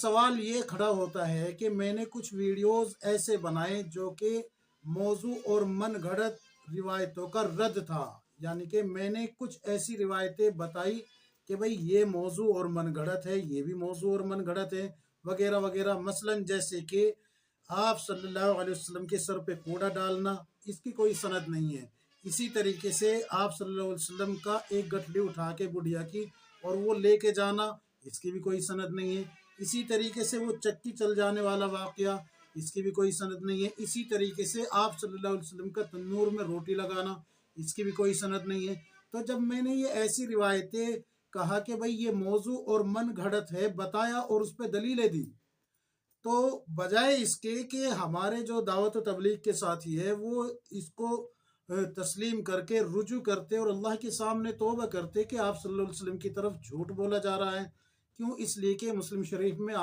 सवाल ये खड़ा होता है कि मैंने कुछ वीडियोस ऐसे बनाए जो कि मौजू और मनगढ़ंत रिवायतों का रद्द था। यानी कि मैंने कुछ ऐसी रिवायतें बताई कि भाई ये मौजू और मनगढ़ंत है, ये भी मौजू और मनगढ़ंत है, वगैरह वगैरह। मसलन जैसे कि आप सल्लल्लाहु अलैहि वसल्लम के सर पे कूड़ा डालना, इसकी कोई सनद नहीं है। इसी तरीके से आप सल्लल्लाहु अलैहि वसल्लम का एक गठरी उठा के बुढ़िया की और वो लेके जाना, इसकी भी कोई सनद नहीं है। इसी तरीके से वो चक्की चल जाने वाला वाकया, इसकी भी कोई सनद नहीं है। इसी तरीके से आप सल्लल्लाहु अलैहि वसल्लम का तंदूर में रोटी लगाना, इसकी भी कोई सनद नहीं है। तो जब मैंने ये ऐसी रिवायतें कहा कि भाई ये मौजू और मन घड़त है, बताया और उस पर दलीलें दी, तो बजाय इसके कि हमारे जो दावत तबलीग के साथी है वो इसको तस्लीम करके रुजू करते और अल्लाह के सामने तौबा करते कि आप सल्लल्लाहु अलैहि वसल्लम की तरफ झूठ बोला जा रहा है। क्यों? इसलिए कि मुस्लिम शरीफ में